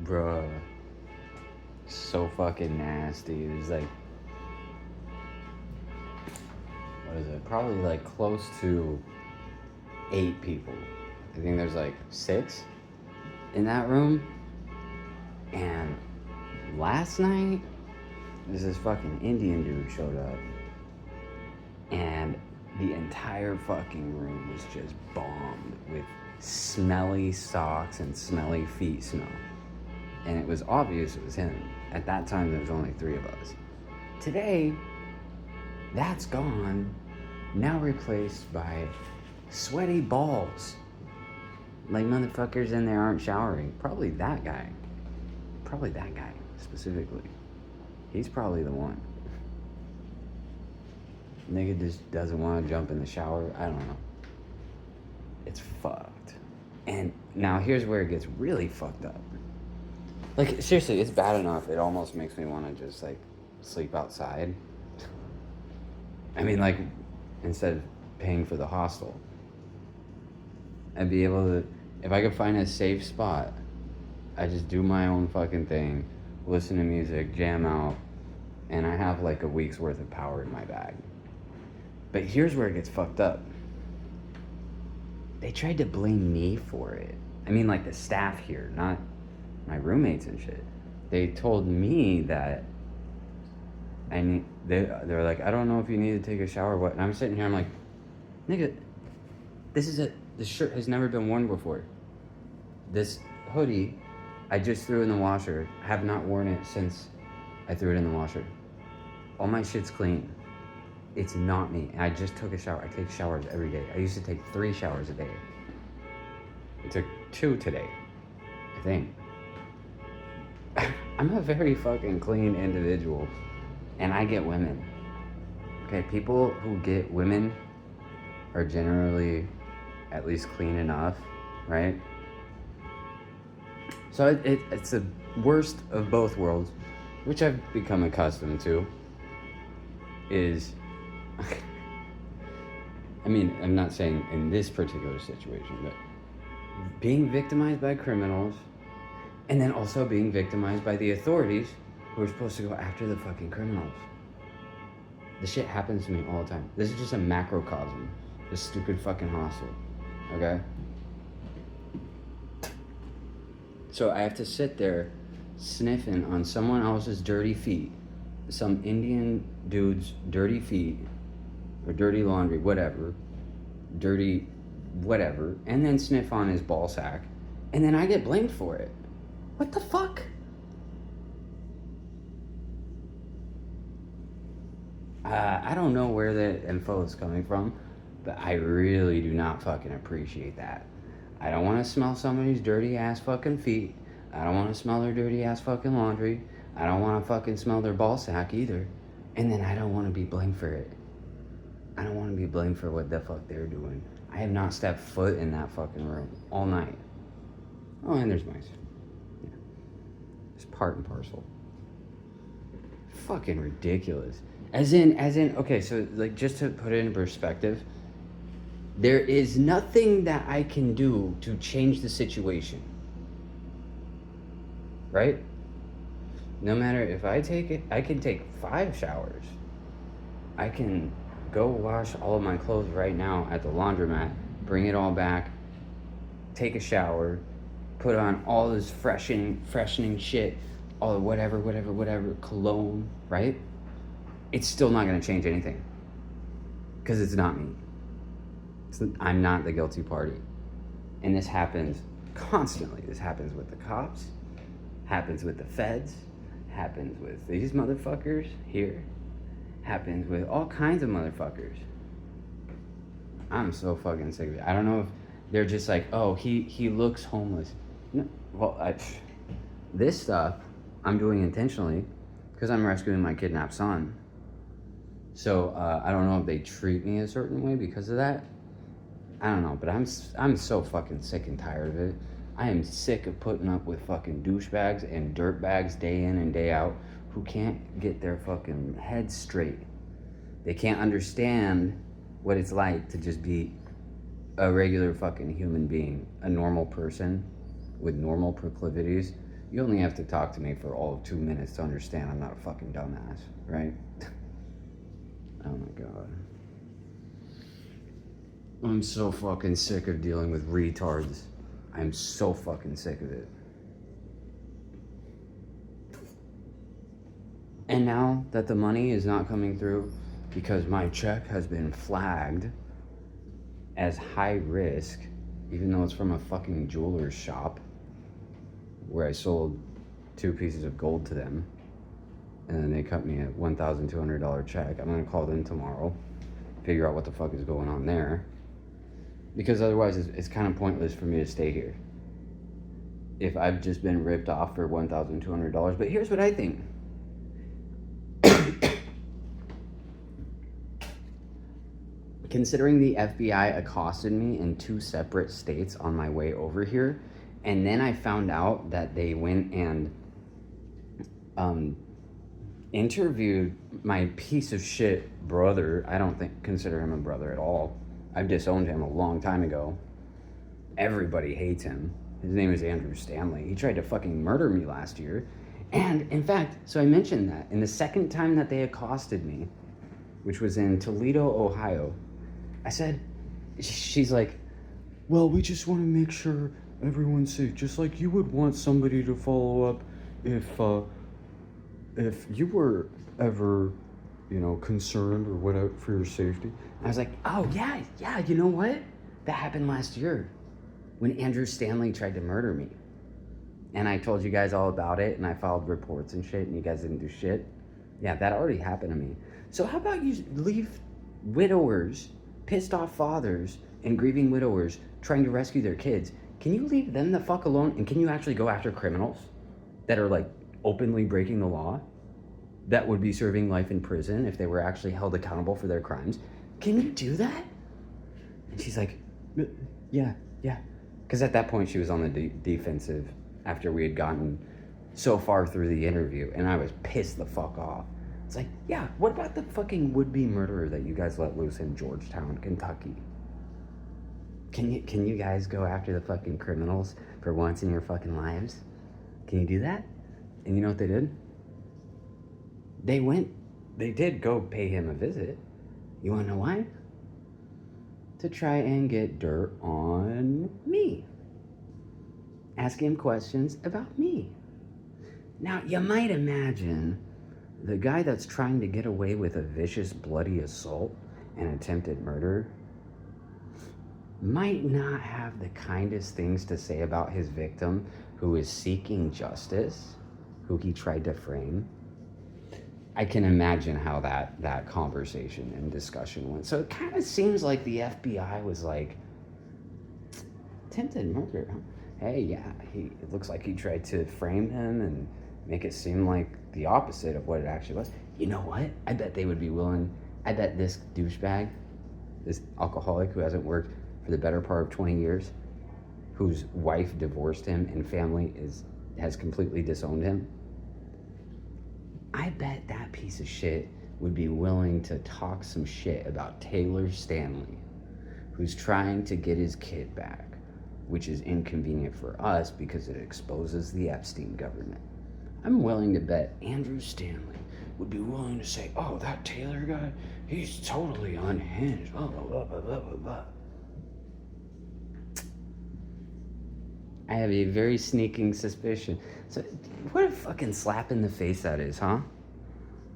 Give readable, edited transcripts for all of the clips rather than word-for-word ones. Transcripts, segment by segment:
Bruh. So fucking nasty. It was like, what is it? Probably like close to 8 people. I think there's like 6 in that room. And last night, this fucking Indian dude showed up. And the entire fucking room was just bombed with smelly socks and smelly feet smell. And it was obvious it was him. At that time, there was only 3 of us. Today, that's gone, now replaced by sweaty balls. Like motherfuckers in there aren't showering. Probably that guy specifically. He's probably the one. Nigga just doesn't want to jump in the shower. I don't know. It's fucked. And now here's where it gets really fucked up. Like, seriously, it's bad enough. It almost makes me want to just, like, sleep outside. I mean, like, instead of paying for the hostel. I'd be able to, if I could find a safe spot, I just do my own fucking thing, listen to music, jam out, and I have, like, a week's worth of power in my bag. But here's where it gets fucked up. They tried to blame me for it. I mean, like, the staff here, not my roommates and shit. They told me that they're like, I don't know if you need to take a shower or what. And I'm sitting here, I'm like, nigga, this shirt has never been worn before. This hoodie, I just threw in the washer. I have not worn it since I threw it in the washer. All my shit's clean. It's not me. I just took a shower. I take showers every day. I used to take 3 showers a day. I took 2 today, I think. I'm a very fucking clean individual, and I get women. Okay, people who get women are generally at least clean enough, right? So it's the worst of both worlds, which I've become accustomed to, is, I mean, I'm not saying in this particular situation, but being victimized by criminals, and then also being victimized by the authorities who are supposed to go after the fucking criminals. This shit happens to me all the time. This is just a macrocosm. This stupid fucking hostel. Okay? So I have to sit there sniffing on someone else's dirty feet. Some Indian dude's dirty feet. Or dirty laundry, whatever. Dirty whatever. And then sniff on his ball sack. And then I get blamed for it. What the fuck? I don't know where the info is coming from, but I really do not fucking appreciate that. I don't want to smell somebody's dirty ass fucking feet. I don't want to smell their dirty ass fucking laundry. I don't want to fucking smell their ball sack either. And then I don't want to be blamed for it. I don't want to be blamed for what the fuck they're doing. I have not stepped foot in that fucking room all night. Oh, and there's mice. Yeah. It's part and parcel. Fucking ridiculous. As in, okay, so like just to put it in perspective, there is nothing that I can do to change the situation. Right? No matter if I take it, I can take 5 showers. I can go wash all of my clothes right now at the laundromat, bring it all back, take a shower, put on all this freshening shit, all the whatever, cologne, right? It's still not gonna change anything. Because it's not me. I'm not the guilty party. And this happens constantly. This happens with the cops, happens with the feds, happens with these motherfuckers here, happens with all kinds of motherfuckers. I'm so fucking sick of it. I don't know if they're just like, oh, he looks homeless. No, well, this stuff I'm doing intentionally because I'm rescuing my kidnapped son. So I don't know if they treat me a certain way because of that. I don't know, but I'm so fucking sick and tired of it. I am sick of putting up with fucking douchebags and dirtbags day in and day out who can't get their fucking heads straight. They can't understand what it's like to just be a regular fucking human being, a normal person with normal proclivities, You only have to talk to me for all of 2 minutes to understand I'm not a fucking dumbass, right? Oh my god. I'm so fucking sick of dealing with retards. I'm so fucking sick of it. And now that the money is not coming through because my check has been flagged as high risk, even though it's from a fucking jeweler's shop where I sold 2 pieces of gold to them, and then they cut me a $1,200 check. I'm gonna call them tomorrow, figure out what the fuck is going on there, because otherwise it's kind of pointless for me to stay here if I've just been ripped off for $1,200. But here's what I think. Considering the FBI accosted me in 2 separate states on my way over here, and then I found out that they went and interviewed my piece of shit brother. I don't consider him a brother at all. I've disowned him a long time ago. Everybody hates him. His name is Andrew Stanley. He tried to fucking murder me last year. And in fact, so I mentioned that, and the second time that they accosted me, which was in Toledo, Ohio, I said, she's like, well, we just want to make sure everyone's safe, just like you would want somebody to follow up if you were ever, concerned or whatever for your safety. I was like, oh yeah, you know what? That happened last year when Andrew Stanley tried to murder me. And I told you guys all about it, and I filed reports and shit, and you guys didn't do shit. Yeah, that already happened to me. So how about you leave widowers, pissed off fathers, and grieving widowers trying to rescue their kids? Can you leave them the fuck alone? And can you actually go after criminals that are like openly breaking the law, that would be serving life in prison if they were actually held accountable for their crimes? Can you do that? And she's like, yeah. Because at that point she was on the defensive after we had gotten so far through the interview, and I was pissed the fuck off. It's like, yeah, what about the fucking would-be murderer that you guys let loose in Georgetown, Kentucky? Can you guys go after the fucking criminals for once in your fucking lives? Can you do that? And you know what they did? They did go pay him a visit. You wanna know why? To try and get dirt on me. Ask him questions about me. Now, you might imagine the guy that's trying to get away with a vicious, bloody assault and attempted murder might not have the kindest things to say about his victim who is seeking justice, who he tried to frame. I can imagine how that conversation and discussion went. So it kind of seems like the FBI was like, attempted murder, huh? Hey, yeah, it looks like he tried to frame him and make it seem like the opposite of what it actually was. You know what? I bet they would be willing. I bet this douchebag, this alcoholic who hasn't worked for the better part of 20 years, whose wife divorced him and family has completely disowned him, I bet that piece of shit would be willing to talk some shit about Taylor Stanley, who's trying to get his kid back, which is inconvenient for us because it exposes the Epstein government. I'm willing to bet Andrew Stanley would be willing to say, oh, that Taylor guy, he's totally unhinged, blah, blah, blah, blah, blah, blah. I have a very sneaking suspicion. So, what a fucking slap in the face that is, huh?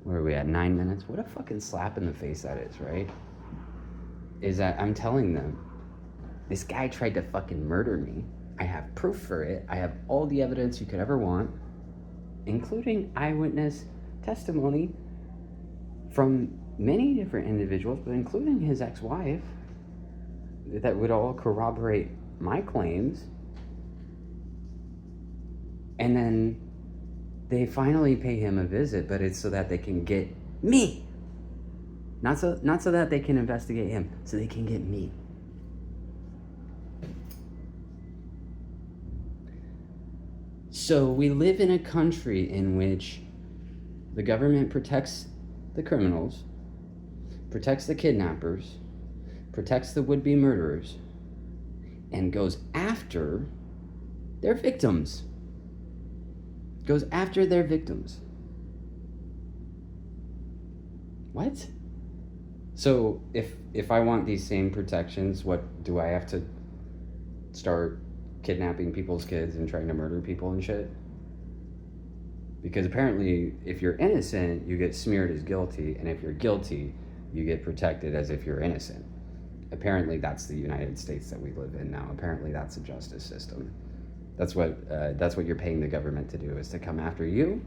Where are we at, 9 minutes? What a fucking slap in the face that is, right? Is that I'm telling them, this guy tried to fucking murder me. I have proof for it. I have all the evidence you could ever want, including eyewitness testimony from many different individuals, but including his ex-wife, that would all corroborate my claims. And then they finally pay him a visit, but it's so that they can get me. Not so that they can investigate him, so they can get me. So we live in a country in which the government protects the criminals, protects the kidnappers, protects the would-be murderers, and goes after their victims. Goes after their victims. What? So if I want these same protections, what do I have to start kidnapping people's kids and trying to murder people and shit? Because apparently, if you're innocent, you get smeared as guilty, and if you're guilty, you get protected as if you're innocent. Apparently, that's the United States that we live in now. Apparently, that's a justice system. That's what you're paying the government to do, is to come after you,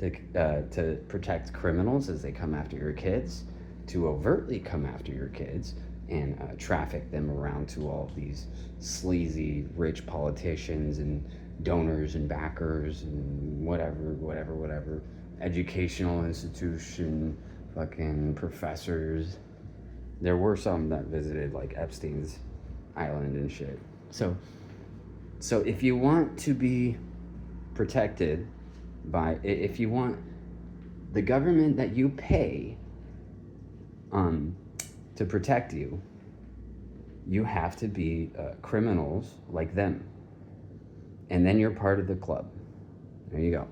to protect criminals as they come after your kids, to overtly come after your kids and traffic them around to all these sleazy rich politicians and donors and backers and whatever, educational institution, fucking professors. There were some that visited like Epstein's island and shit. So if you want to be protected by, if you want the government that you pay to protect you, you have to be criminals like them. And then you're part of the club. There you go.